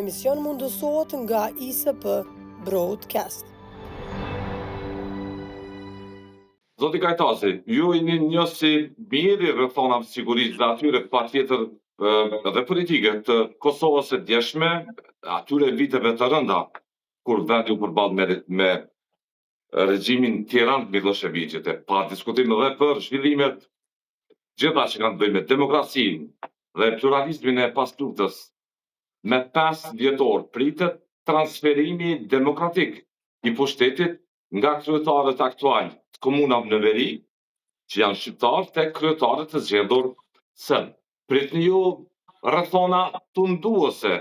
emision mundësohet nga ISP Broadcast. Zoti Kajtasi, ju jeni njësi mirë i rrethonave të sigurisë dhe atyre patjetër dhe politike të Kosovës së djeshme, atyre viteve të rënda, kur vendi u përball me regjimin Tiranë Miloševićit, pa diskutim edhe për zhvillimet gjitha që kanë të bëjnë me demokracinë dhe pluralizmin e pasluftës. Me 5 vjetor pritet transferimi demokratik i pushtetit nga kryetarët aktual të komunave në veri, që janë shqiptarë, tek kryetarët të zgjedhur sënë. Pritni ju rrethona tunduese,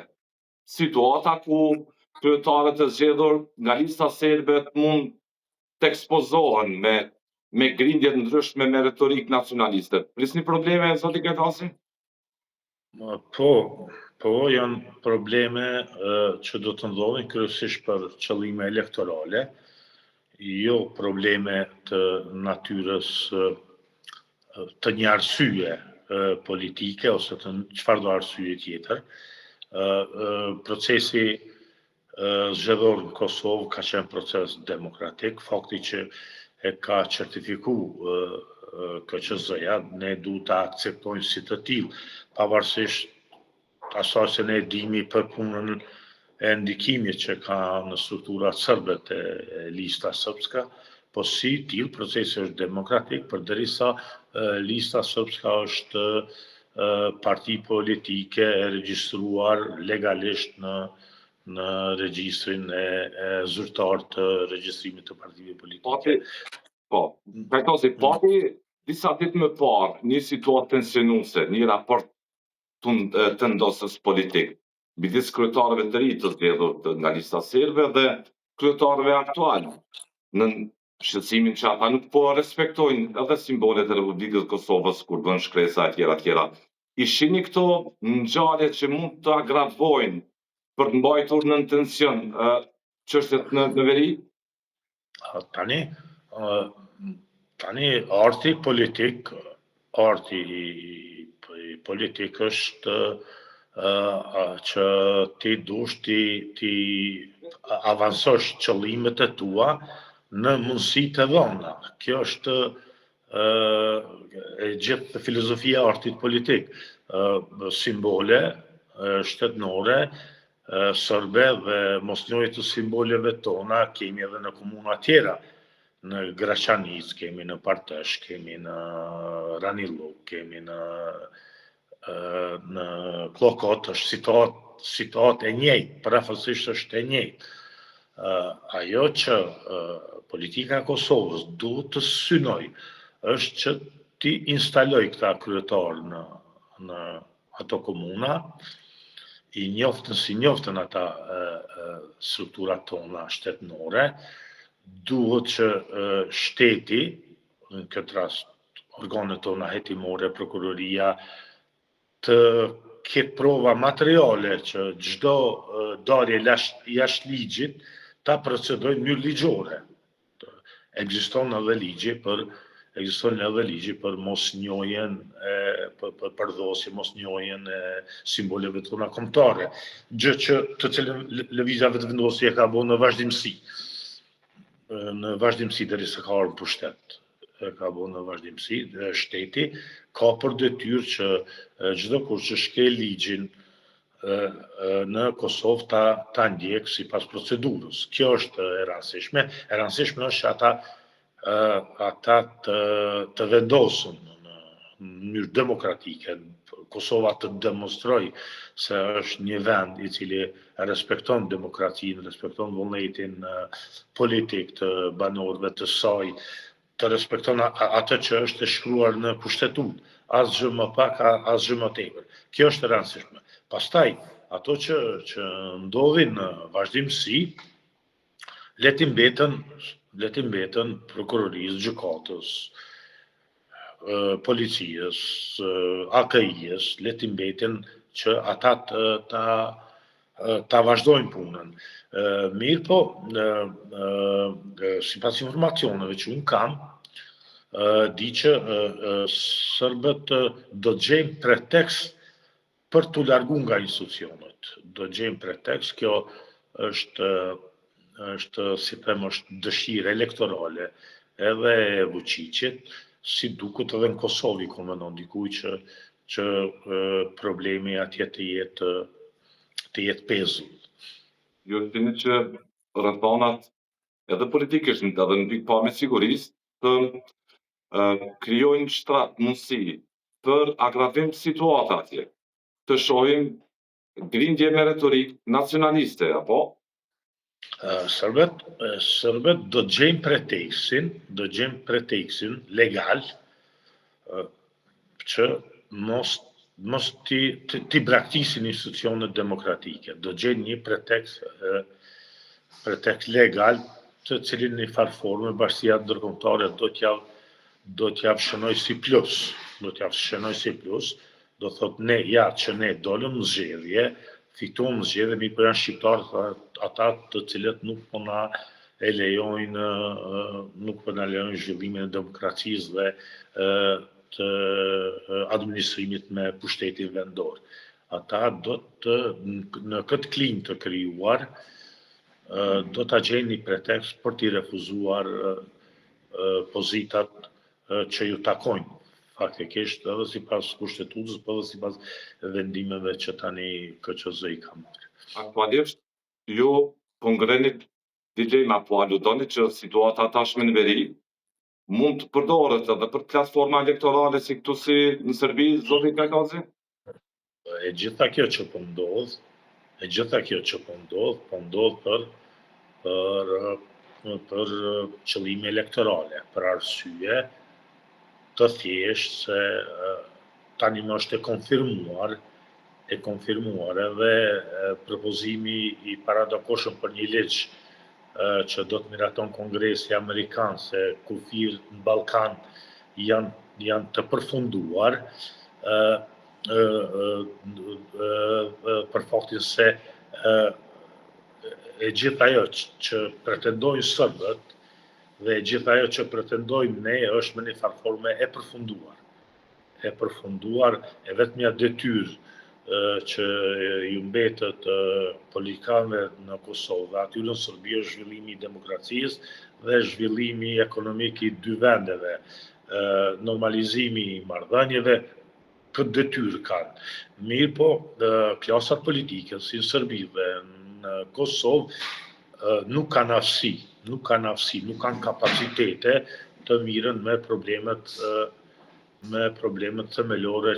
situata ku kryetarët të zgjedhur nga lista serbe mund të ekspozohen me grindje të ndryshme me retorik nacionaliste. Prisni probleme, zoti Kajtasi? Po, janë probleme që do të ndodhin kryesisht për qëllime elektorale, jo probleme të natyrës të një arsye politike ose të çfarë do arsye tjetër. Procesi zgjedhor në Kosovë ka qenë proces demokratik, fakti që e ka certifiku KQZ-ja, ne duhet ta akceptojmë si të tillë, pavarësisht asaj se ne dimi për punën e ndikimit që ka në strukturat serbe të lista srpska, po si tillë procesi është demokratik, përderisa lista srpska është parti politike e regjistruar legalisht në regjistrin e zyrtar të regjistrimit të partive politike. Kajtasi, pati disa ditë më parë një situatë tensionuese, një raport të ndosës politik midis kryetarëve të ri të zgjedhur nga lista serbe dhe kryetarëve aktual, në shqetësimin që ata nuk po respektojnë edhe simbolet e Republikës së Kosovës kur bën shkresa e tjera. I shihni këto ngjarje që mund të agravojnë për të mbajtur në tension çështjet në veri? Tani arti politik është që ti dush ti avansosh qëllimet e tua në mundësi të dhëna. Kjo është e gjithë filozofia e artit politik. Simbole shtetënore serbe dhe mosnjohje të simboleve tona kemi edhe në komuna tjera. Në Graçanic, kemi në Partesh, kemi në Raniluk, kemi në Klokot, është citat e njëjtë, përafërsisht është e njëjtë. Ajo që politika e Kosovës duhet të synoj është që ti instaloj këta kryetarë në ato komuna, i njoftën ata strukturat tona shtetënore, duhet që shteti, në këtë rast organet tona hetimore, prokuroria, të ketë prova materiale që çdo darje jashtë ligjit ta procedojnë në mënyrë ligjore. Ekziston edhe ligji për mosnjohjen, për përdosje, mosnjohjen e simboleve tona kombëtare, gjë që të cilën lëvizja vetëvendosje e ka bërë në vazhdimsi derisa ka ardhur në pushtet. Ka bërë në vazhdimsi, shteti ka për detyrë që çdo kush që shkel ligjin në Kosovë ta ndjek sipas procedurës. Kjo është e rëndësishme. E rëndësishme është që ata të vendosen në mënyrë demokratike. Kosova të demonstroj se është një vend i cili respekton demokracinë, respekton vullnetin politik të banorëve të saj, të respekton atë që është e shkruar në kushtetutë, asgjë më pak, asgjë më tepër. Kjo është e rëndësishme. Pastaj, ato që ndodhin në vazhdimsi, le t'i mbeten prokurorisë, gjykatës, policisë, AKI-s, le t'i mbeten që ata ta vazhdojnë punën. Mirë po, sipas informacioneve që unë kam, di që serbët do të gjejnë pretekst për të largu nga institucionet. Do gjejmë pretekst, kjo është si them, është dëshirë elektorale edhe e Vučićit, si duket edhe në Kosovë, ku mendon dikuj që problemi atje të jetë pezull. Ju shini që rrethonat edhe politikisht edhe në pikpamje sigurisë të krijojnë shtrat mundësi për agravim të situata atje. Të shohim grindje me retorik nacionaliste, apo? Serbet do të gjejmë pretekstin legal që mos ti braktisin institucionet demokratike. Do të gjejmë një pretekst legal të cilin një farë forme bashkia ndërkombëtare do t'ja shënoj si plus. Do thot që ne dolëm në zgjedhje, fituam në zgjedhje, mi për janë shqiptarët ata të cilët nuk po na lejojnë zhvillimin e demokracisë dhe të administrimit me pushtetin vendor. Ata do të, në këtë klim të krijuar, do ta gjejnë një pretekst për t'i refuzuar pozitat që ju takojnë. Faktikisht edhe sipas kushtetutës, po edhe sipas vendimeve që tani KQZ-i ka marrë. Aktualisht, ju po ngrenit dilemë apo aludoni që situata tashme në veri mund të përdoret edhe për platforma elektorale si këtu si në Serbi, zoti Kajkazi? E gjitha kjo që po ndodh për qëllime elektorale, për arsye të thjesht se tani më është e konfirmuar edhe propozimi i paradokoshëm për një ligj që do të miraton Kongresi Amerikan se kufijtë në Ballkan janë të përfunduar për faktin se e gjithë ajo që pretendojnë serbët dhe e gjithë ajo që pretendojmë ne është me një farë forme e përfunduar e vetmja detyrë që ju mbetet politikanëve në Kosovë dhe aty në Serbi është zhvillimi i demokracisë dhe zhvillimi ekonomik i dy vendeve, normalizimi i marrëdhënieve, këtë detyrë kanë. Mirë po, klasat politike si në Serbi dhe në Kosovë nuk kanë aftësi, nuk kanë kapacitete të mirën me problemet themelore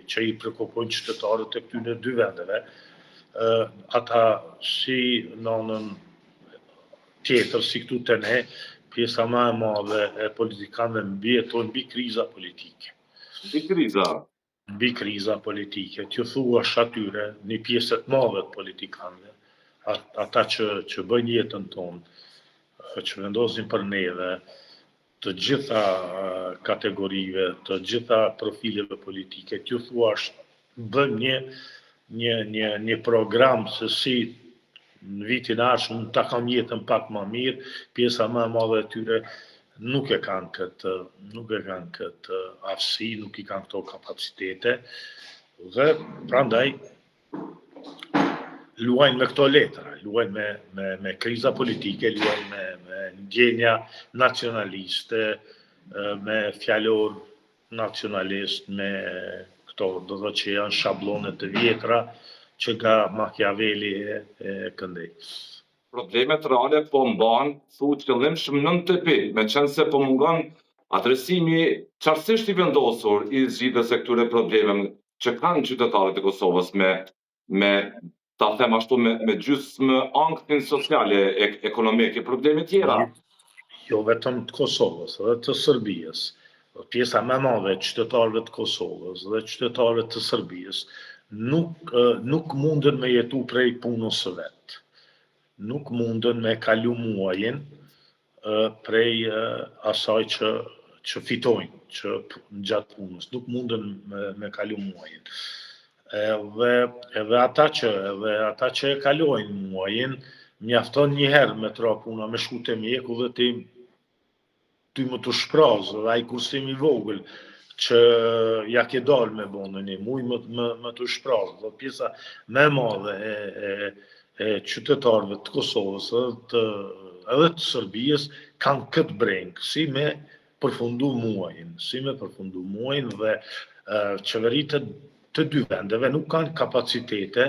që i prekupojnë qytetarët e këtyre dy vendeve. Ata si në anën tjetër, si këtu të ne, pjesa më e madhe e politikanëve mbijetojnë mbi kriza politike. Mbi kriza politike. T'ju thuash atyre, një pjesë të madhe të politikanëve, ata që bëjnë jetën tonë, që vendosin për neve, të gjitha kategorive, të gjitha profileve politike, t'ju thuash, bëjmë një program se si në vitin ardhshëm ta kam jetën pak më mirë, pjesa më e madhe e tyre nuk e kanë këtë aftësi, nuk i kanë këto kapacitete dhe prandaj luajnë me këto letra, luajnë me kriza politike, luajnë me ndjenja nacionaliste, me fjalor nacionalist, me këto do të që janë shablonet të vjetra që nga Machiavelli e këndej. Problemet reale po mban thuhet qëllimshëm nën tepi, meqense po mungon adresimi qartësisht i vendosur i zgjidhjes së këtyre problemeve që kanë qytetarët e Kosovës me ta them ashtu me gjysmë anktin sociale ekonomike, probleme tjera. Jo vetëm të Kosovës, edhe të Serbisë. Pjesa më e madhe e qytetarëve të Kosovës dhe qytetarëve të Serbisë nuk mundën me jetu prej punës së vet. Nuk mundën me kalu muajin prej asaj që fitojnë që gjatë punës. Nuk mundën me kalu muajin. Edhe ata që e kalojnë muajin, mjafton një herë me tra puna, me shku te mjeku dhe ti më të shprazë, dhe ai kursim i vogël që ja ke dalë me bonë një muj më të shprasë. Dhe pjesa me madhe e qytetarëve të Kosovës edhe të Serbisë kanë këtë brengë, si me përfundu muajin dhe qeveritë të dy vendeve nuk kanë kapacitete,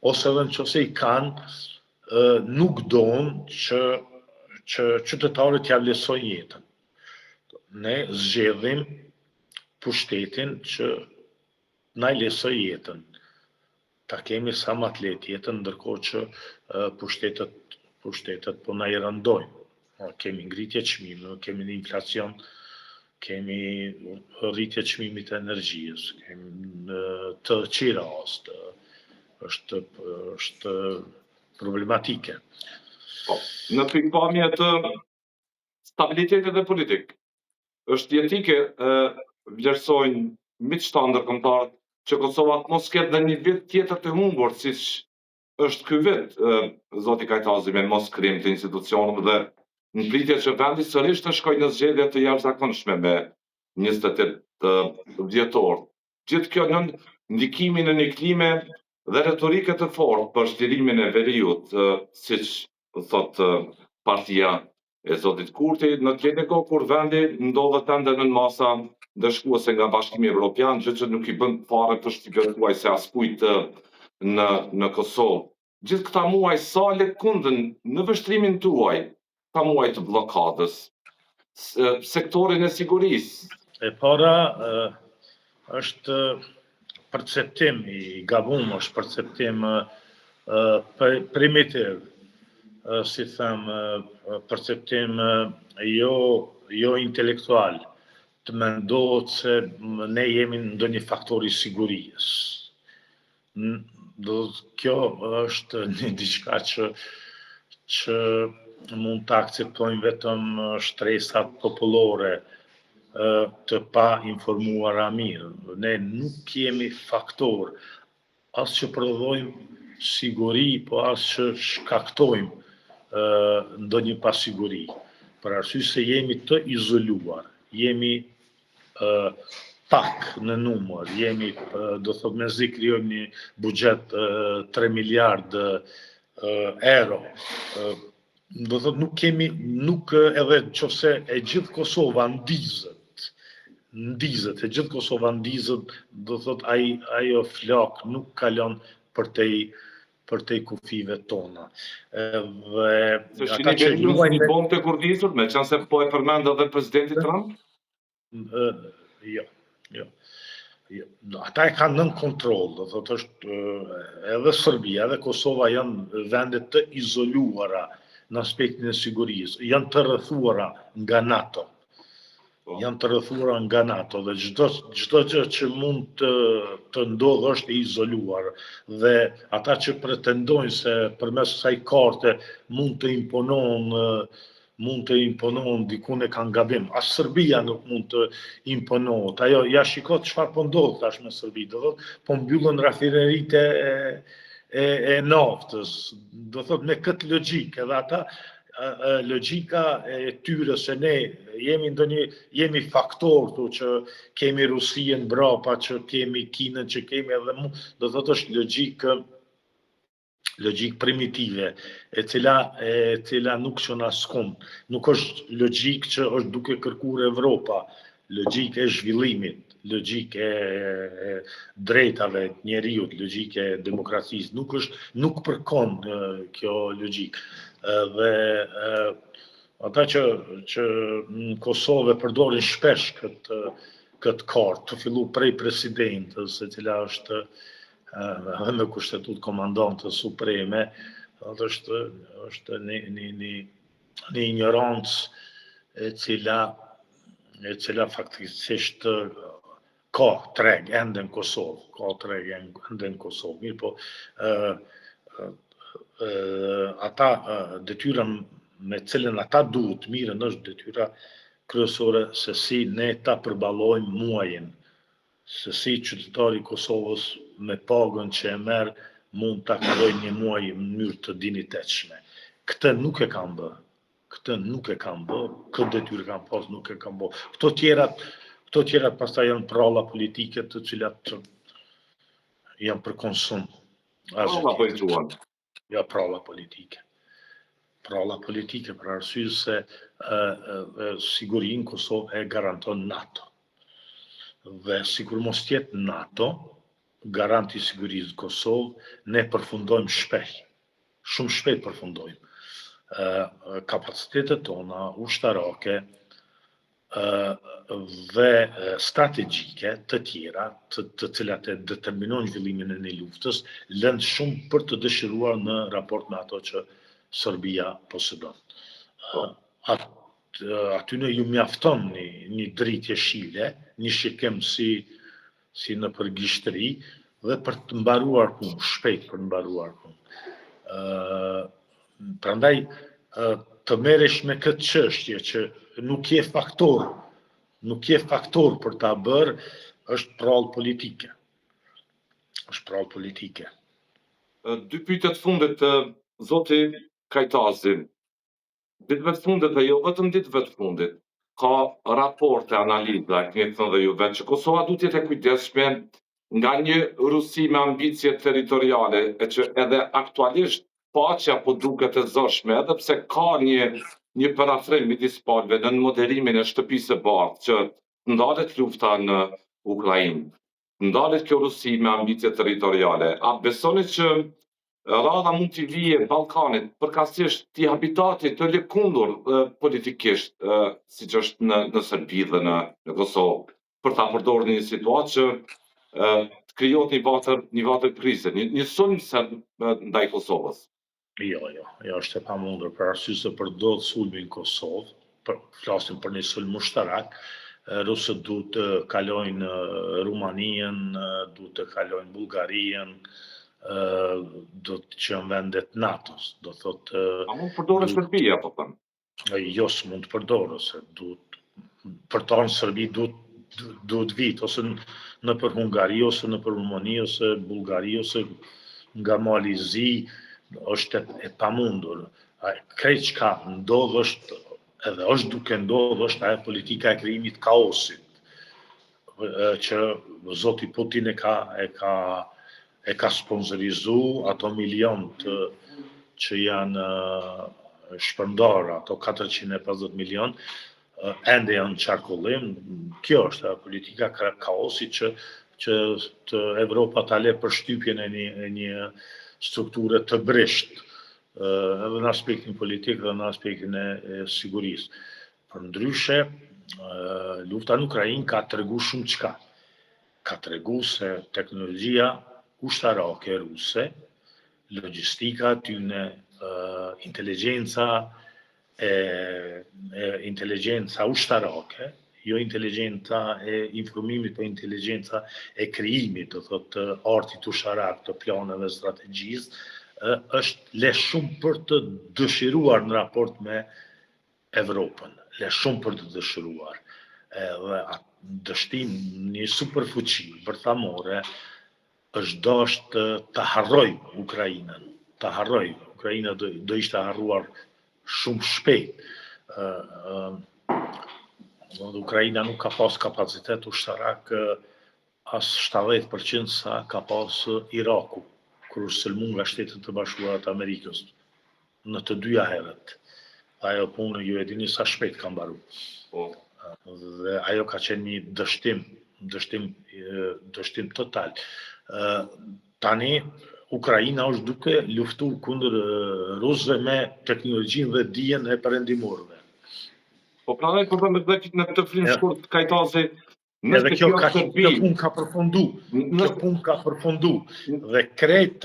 ose edhe nëse i kanë, nuk donë që qytetarët ja vlerësojnë jetën. Ne zgjedhim pushtetin që na i lejsoj jetën. Ta kemi sa më të lehtë jetën, ndërkohë që pushtetet po na i rëndojnë. Kemi ngritje çmimeve, kemi një inflacion, kemi rritje çmimit të energjisë, kemi të qira është problematike. Në pikpamje të stabilitetit dhe politik, është jetike vlerësojnë miqtanë ndërkombëtar që Kosova mos ketë në një vit tjetër të humbur, siç është ky vit, zoti Kajtazi, me mos krim të institucioneve dhe në pritje që vendi sërish të shkojë në zgjedhje të jashtëzakonshme me 28 dhjetor. Gjithë kjo nën ndikimin në një klime dhe retorike të fortë për shtirimin e veriut, siç thot partia e zotit Kurti, në të kohë kur vendi ndodhet ende në masa dëshkuese nga Bashkimi Evropian, gjë që nuk i bën fare të shtypëtuaj se askujt në Kosovë. Gjithë këta muaj sa lëkundën në vështrimin tuaj, këta muaj të blokadës, sektorin e sigurisë. E para është perceptim i gabuar, është perceptim primitiv, si them, perceptim jo intelektual, të mendohet se ne jemi në ndonjë faktor i sigurisë. Kjo është një diçka që mund të akceptojnë vetëm shtresat popullore të pa informuara mirë. Ne nuk jemi faktor as që prodhojmë siguri, po as që shkaktojmë ndonjë pasiguri. Për arsye se jemi të izoluar, jemi pak në numër, jemi, do thot, mezi krijojmë një buxhet 3 miliard euro. Do thot, nuk edhe nëse e gjithë Kosova ndizet, e gjithë Kosova ndizet, do thot, ajo flak nuk kalon për te kufive tona. Se shini Veriu si një bombë të kurdisur, me qenë se po e përmend edhe presidenti Trump? Jo. Ata e kanë nën kontroll, do thotë është edhe Serbia edhe Kosova janë vende të izoluara në aspektin e sigurisë, janë të rrethuara nga NATO. Dhe çdo gjë që mund të ndodhë është e izoluar dhe ata që pretendojnë se përmes kësaj karte mund të imponohen dikun e kanë gabim. As Serbia nuk mund të imponohet. Ajo ja shikot çfarë po ndodh tash me Serbi, do thotë po mbyllen rafineritë e naftës. Do thotë me këtë logjikë edhe ata logjika e tyre se ne jemi faktor tu që kemi Rusinë mbrapa, që kemi Kinën, që kemi edhe do thotë është logjik primitive, e cila nuk shon askund. Nuk është logjik që është duke kërkuar Evropa, logjik e zhvillimit, logjik e drejtave të njeriut, logjik e demokracisë. Nuk përkon kjo logjik. Dhe ata që në Kosovë përdorin shpesh këtë kartë, të fillu prej presidentës, e cila është edhe me kushtetut komandantës supreme, është një ignorancë e cila faktikisht ka treg ende në Kosovë. Mirë po, ata detyra me cilën ata duhet mirën është detyra kryesore se si ne ta përballojmë muajin, se si qytetari i Kosovës me pagën që e merr mund ta kalojë një muaj në mënyrë të dinjitetshme. Këtë nuk e kanë bë. Këtë detyrë kanë pas, nuk e kanë bë. Këto Këto tjerat pastaj janë pralla politike të cilat janë për konsum. Pralla po i quan. Ja, pralla politike. Pralla politike për arsye se sigurin Kosovë e garanton NATO. Dhe sikur mos tjetë NATO, garanti sigurisë Kosovë, ne përfundojmë shpejt. Shumë shpejt përfundojmë. Kapacitetet tona ushtarake dhe strategjike të tjera, të cilat e determinojnë zhvillimin e një luftës, lënë shumë për të dëshiruar në raport me ato që Serbia posedon. Aty në ju mjafton një dritje shile, një shikim si në përgjishtëri, dhe për të mbaruar punë, shpejt për të mbaruar punë. Prandaj, të merresh me këtë çështje që nuk je faktor për ta bërë, është prallë politike. Është prallë politike. Dy pyetjet fundit të zoti Kajtazi. Ditëve të fundit dhe jo vetëm ditëve të fundit, ka raporte, analiza, keni thënë dhe ju vetë, që Kosova duhet jetë e kujdesshme nga një Rusi me ambicie territoriale, e që edhe aktualisht paqja po duket e zëshme, edhe pse ka një parafrim midis palëve në moderimin e shtëpisë së bardhë, që ndalet lufta në Ukrainë, ndalet kjo Rusi me ambicie territoriale. A besoni që rradha mund t'i vijë Ballkanit, përkatësisht t'i habitatit të lëkundur politikisht, siç është në Serbi dhe në Kosovë, për ta përdorur në një situatë që të krijohet një vatër krize, një sulm serb ndaj Kosovës? Jo, është e pamundur, për arsye se përdor sulmi në Kosovë, flasim për një sulm ushtarak, rusët duhet të kalojnë Rumaninë, duhet të kalojnë Bullgarinë, do të qenë vendet NATO-s, do thotë. A mund të përdorë Serbia, po thënë? Jo, s'mund të përdorë, se duhet për të ardhur Serbi duhet vit, ose nëpër Hungari, ose nëpër Rumani, ose Bullgari, ose nga mali zi, është e pamundur. Krejt çka ndodh është, edhe është duke ndodhur, është ajo politika e krijimit kaosit, që zoti Putin e ka sponsorizu, ato milion që janë shpërndar, ato 450 milion, ende janë qarkullim. Kjo është politika kaosit që Evropa ta le për shtypjen e një strukture të brisht, edhe në aspektin politik dhe në aspektin e sigurisë. Përndryshe, lufta në Ukrainë ka tregu shumë çka. Ka tregu se teknologjia ushtarake ruse, logjistika tyne, inteligjenca ushtarake, jo inteligjenca e informimit, po inteligjenca e krijimit, do thotë artit ushtarak të planeve strategjisë, është le shumë për të dëshiruar në raport me Evropën, le shumë për të dëshiruar. Dhe dështim një superfuqi bërthamore është dashtë të harroj Ukrainën, të harroj. Ukraina do ishte harruar shumë shpejt. Ukraina nuk ka pas kapacitet ushtarak as 70% sa ka pas Iraku, kur është sulmuar nga Shtetet e Bashkuara të Amerikës, në të dyja herët. Ajo punë ju e dini sa shpejt ka mbaru. Dhe ajo ka qenë një dështim total. Tani Ukraina është duke luftu kundër rusëve me teknologjinë dhe dijen e perëndimorëve. Po pranoj kur them në këtë film shkurt Kajtazi, edhe kjo punë ka përfundu. Kjo punë ka përfundu. Dhe krejt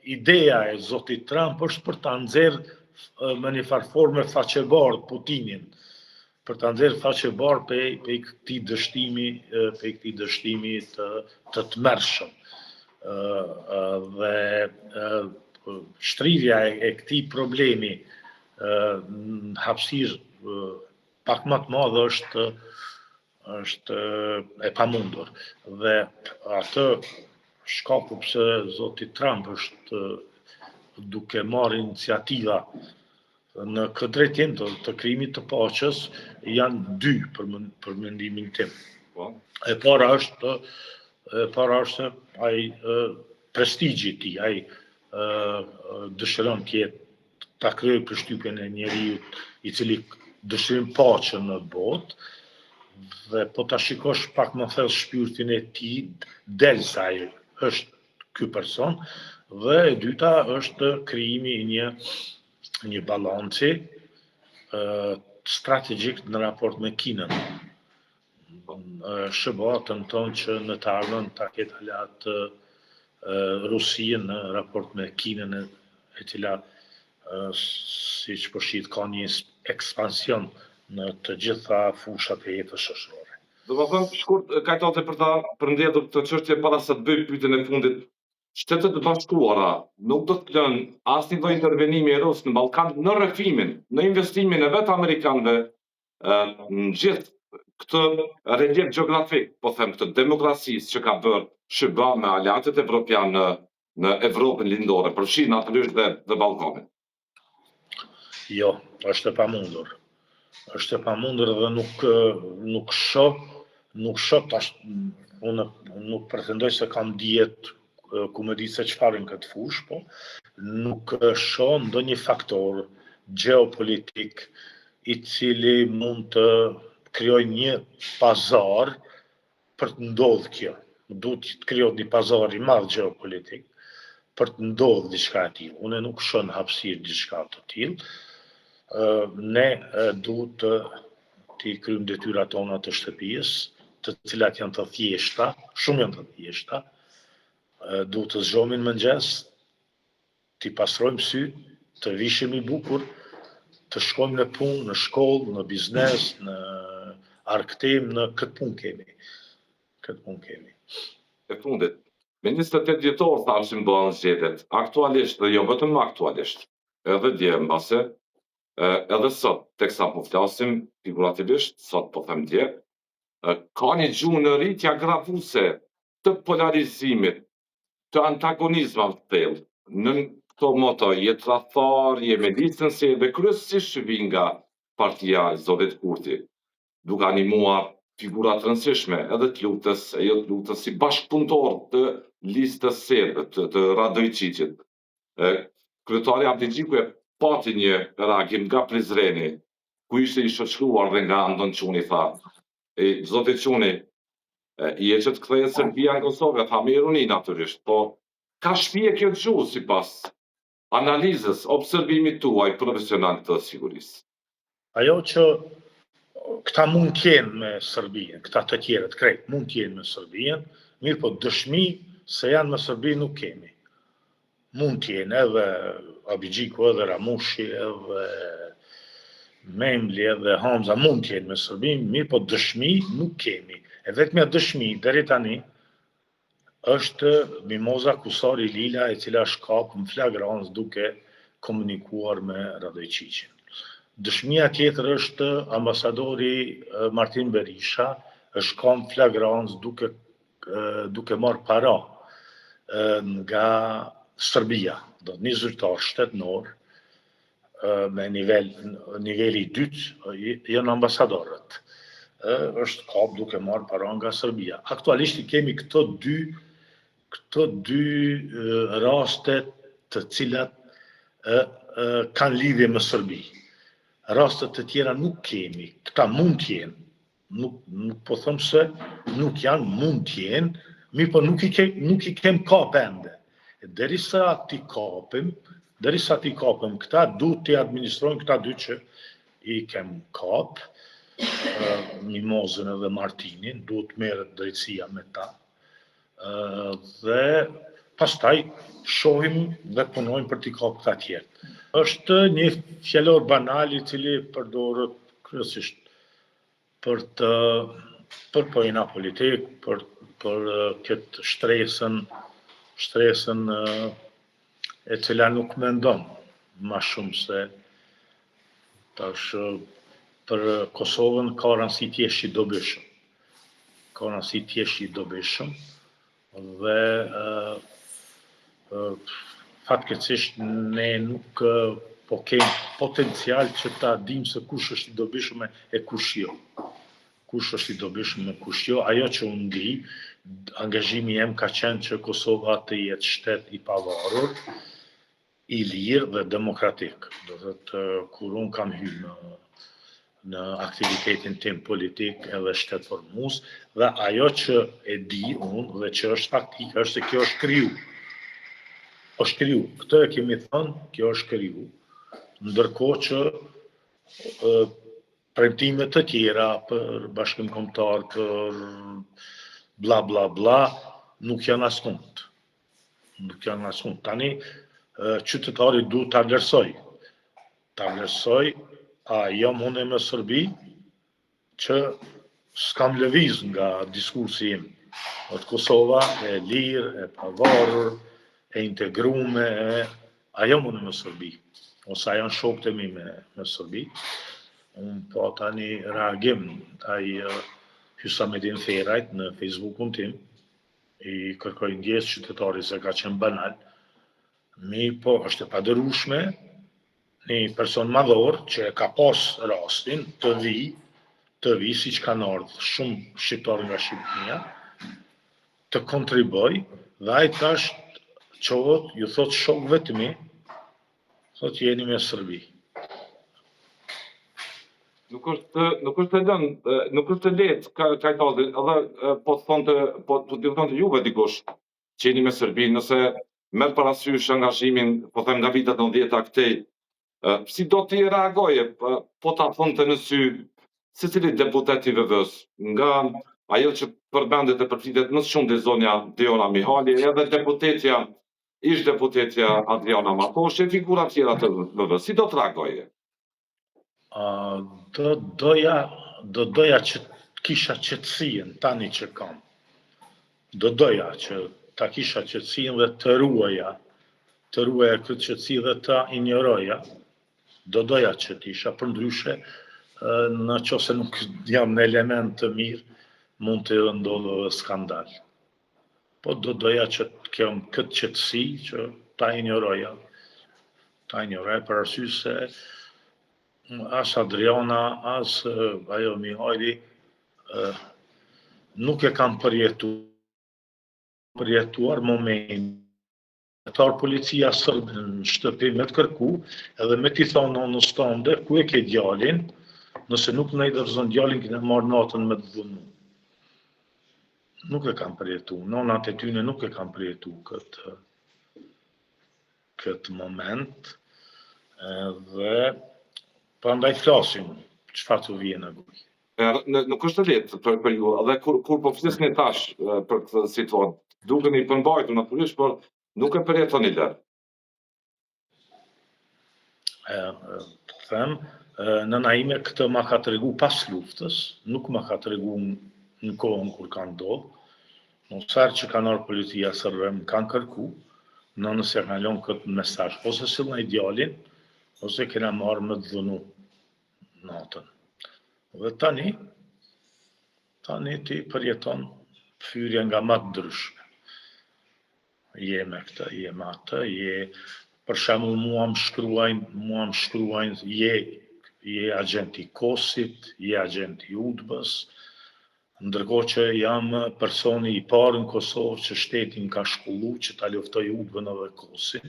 ideja e zotit Trump është për ta nxjerrë me një farforme faqebar Putinin, për ta nxjerrë faqebar pe këtij dështimi të tmerrshëm. Dhe shtrirja e këtij problemi në hapësirë pak më të madhe është e pamundur. Dhe atë shkaku pse zoti Trump është duke marrë iniciativa në këtë drejtim të krijimit të paqes, janë dy për mendimin tim. Po. E para është ai prestigji i tij, ai dëshiron të jetë ta kryej përshtypjen e njeriu i cili dëshiron paqen në botë, dhe po ta shikosh pak më thellë shpirtin e tij, del se ai është ky person, dhe e dyta është krijimi i një balanci strategjik në raport me Kinën. SBA tenton që në të ardhmen ta ketë aleat Rusia në raport me Kinën, e cila siç po shit ka një ekspansion në të gjitha fushat e jetës shoqërore. Do të them shkurt kajtote për ta përmbledhur këtë çështje para se të bëj pyetjen e fundit. Shtetet e Bashkuara nuk do të lënë asnjë lloj intervenimi rus në Ballkan në rrëfimin, në investimin e vetë amerikanëve në gjithë këtë relief gjeografik, po them këtë demokracisë që ka bërë SBA me aleatët evropianë në Evropën lindore, përfshin natyrisht dhe Ballkanin. Jo, është e pamundur. Është e pamundur dhe nuk shoh tash, unë nuk pretendoj se kam dijet ku më di se çfarë në këtë fushë, po nuk shoh ndonjë faktor gjeopolitik i cili mund të krijojë një pazar për të ndodhur kjo. Duhet të krijohet një pazar i madh gjeopolitik për të ndodhur diçka e tillë. Unë nuk shoh në hapësirë diçka të tillë. Ne duhet të kryejmë detyrat tona të shtëpisë, të cilat janë të thjeshta, shumë janë të thjeshta. Duhet të zgjohemi në mëngjes, të pastrojmë syt, të vishemi bukur, të shkojmë në punë, në shkollë, në biznes, në arktim, në këtë punë kemi. E fundit, me 28 dhjetor thashim bëhen zgjedhjet, aktualisht dhe jo vetëm aktualisht, edhe dje mbase, edhe sot, teksa po flasim figurativisht, sot po them dje, ka një gjuhë në rritje agravuese të polarizimit, të antagonizmave të thellë. Në këto moto jetë tradhtar, me listën se dhe kryesisht vijnë nga partia e Zotit Kurti, duke animuar figura të rëndësishme, edhe të luftës, e jo të luftës, si bashkëpunëtor të listës serbe, të Radojčićit. Kryetari Avdi Xhiku pati një reagim nga Prizreni, ku ishte i shoqëruar dhe nga Andon Çuni, tha, Zoti Çuni, i e që të kthehet Serbia e Kosovë, tha me ironi natyrisht, po ka shpije kjo gjuhë sipas analizës, observimit tuaj profesional të sigurisë. Ajo që këta mund t'jenë me Serbinë, këta të tjerët krejt mund t'jenë me Serbinë, mirë po dëshmi se janë me Serbinë nuk kemi. Mund t'jenë edhe Avdi Xhiku, edhe Ramushi, edhe Memli, edhe Hamza, mund t'jenë me Serbinë, mirë po dëshmi nuk kemi. E vetmja dëshmi deri tani është Mimoza Kusari Lila, e cila shkap në flagrancë duke komunikuar me Radojčićin. Dëshmia tjetër është ambasadori Martin Berisha, është kam flagrancë duke marrë para nga Serbia, do një zyrtar shtetënor me niveli 2, janë ambasadorët. Është kap duke marrë para nga Serbia. Aktualisht i kemi këto dy raste të cilat kanë lidhje me Serbi. Rastet të tjera nuk kemi. Këta mund t'jenë. Nuk po them se nuk janë, mund t'jenë, mirë po nuk i kem kap ende. Derisa t'i kapim këta, duhet t'i administrojnë këta dy që i kem kap, Mimozën edhe Martinin, duhet merret drejtësia me ta. Dhe pastaj shohim dhe punojmë për t'i kap këta tjerë. Është një fjalor banal i cili përdoret kryesisht për pojna politik, për këtë shtresën e cila nuk mendon ma shumë se tash për Kosovën ka rëndësi t'jesh i dobishëm. Ka rëndësi t'jesh i dobishëm dhe fatkeqësisht ne nuk po kemi potencial që ta dim se kush është i dobishëm e kush jo. kush është i dobishëm me kush jo. Ajo që unë di, angazhimi jem ka qenë që Kosova të jetë shtet i pavarur, i lirë dhe demokratik. Do thotë, kur unë kam hyrë në aktivitetin tim politik edhe shtetëformues, dhe ajo që e di unë dhe që është faktik është se kjo është kriju. Është kriju. Këtë e kemi thënë, kjo është kriju. Ndërkohë që premtime të tjera për bashkim kombëtar, për bla bla bla, nuk janë asnjë. Nuk janë asnjë. Tani qytetari duhet ta vlerësoj. Ta vlerësoj, a jam unë në Serbi që s'kam lëviz nga diskursi im. Kosova e lirë, e pavarur, e integrume, a jam unë në Serbi. Ose a janë shokët e mi me Serbi. Unë po tani reagim ai Hysamedin Ferajt në Facebookun tim, i kërkoj ndjes qytetari se ka qenë banal, po është e padërueshme një person madhor që ka pas rastin të vi siç kanë ardhur shumë shqiptarë nga Shqipëria, të kontriboj dhe ai tash çohet, ju thot shokëve të mi, thot jeni me Serbi. Nuk është e lehtë Kajtazi, edhe po t'ju thonte juve dikush që jeni me Serbi, nëse merr parasysh angazhimin, po them nga vitet 90 këtej, si do t'i reagoje, po ta thonte në sy secilit deputet i VV-s, nga ajo që përmendet e përfitet më shumë dhe zonja Deona Mihali, edhe ish deputetja Adriana Matoshi, e figura tjera të VV-s, si do të reagoje? Do doja që kisha qetësien tani që kam. Do doja që ta kisha qetësien dhe të ruaja këtë qetësi dhe ta injoroja. Do doja që t'isha, përndryshe, në qoftë nuk jam në element të mirë, mund të ndodhë skandal. Po do doja që të kem këtë qetësi që ta injoroja. Ta injoroja për arsye se as Adriana, as ajo Mihajli nuk e kam përjetuar momentin. Policia sërbe në shtëpi me të kërku, edhe me t'i thonë në stande, ku e ke djalin, nëse nuk në i dërzon djalin, këne marrë natën me të dhunu. Nuk e kam përjetu, nonat e tyne nuk e kam përjetu këtë moment, dhe prandaj flasim, çfarë të vjen në gojë. Nuk është e lehtë për ju, edhe kur po flisni tash për këtë situatë, dukeni i përmbajtur natyrisht, por nuk e përjetoni lehtë. Them, nëna ime këtë ma ka tregu pas luftës, nuk ma ka tregu në kohën kur ka ndodhur. Në sarë që kanë ardhur policia sërbe më kanë kërku, nënës e kanë lënë këtë mesazh, ose sillni djalin, ose kena marrë me të dhunu natën. Dhe tani ti përjeton fyrje nga më të ndryshme. Je me këtë, je me atë, për shembull mua më shkruajnë, je agent i Kosit, je agent i UDBA-s, ndërkohë që jam personi i parë në Kosovë që shteti më ka shkollu që ta luftoj UDBA-n edhe Kosin.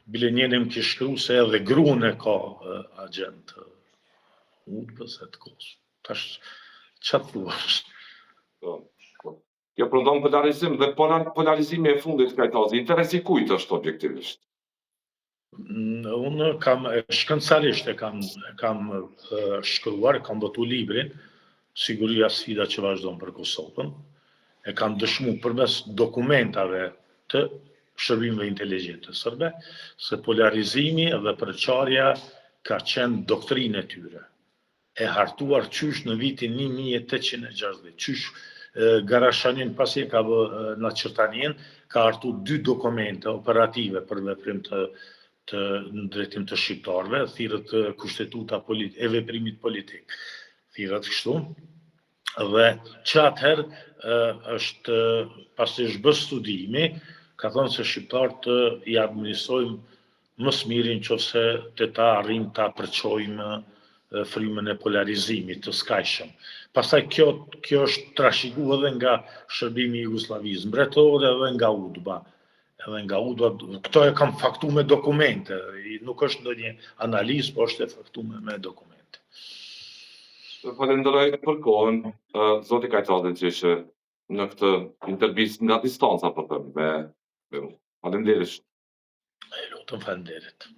Bile njëri më kishte shkruar se edhe gruan e ka agent UDBA-s e të Kosovës. Tash çfarë thuash? Kjo prodhon polarizim dhe polarizimi e fundit Kajtazi, interesi kujt është objektivisht? Unë kam shkëndësarisht e kam shkruar, kam botu librin Siguria sfida që vazhdon për Kosovën, e kam dëshmu përmes dokumentave të shërbimeve inteligjente sërbe, se polarizimi dhe përçarja ka qenë doktrinë e tyre, e hartuar qysh në vitin 1860, qysh Garashanin pasi ka bë në Qërtanien, ka hartu 2 dokumente operative për veprim në drejtim të shqiptarëve, thirrët kushtetuta e veprimit politik. Thirrët kështu, dhe që atëherë është pasi është bë studimi, ka thonë se shqiptarët i administrojmë më së miri nëse të ta arrijmë ta përçojmë frymën e polarizimit të skajshëm. Pastaj kjo është trashëguar edhe nga shërbimi i Jugosllavisë mbretore edhe nga UDBA. Këto e kam faktu me dokumente, nuk është ndonjë analizë, po është e faktuar me dokumente. Falenderoj për kohën, zoti Kajtazit që ishte në këtë intervistë nga distanca, po them, me unë. Faleminderit. Lutem, faleminderit.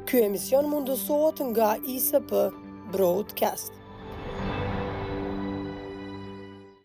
Ky emision mundësohet nga ISP Broadcast.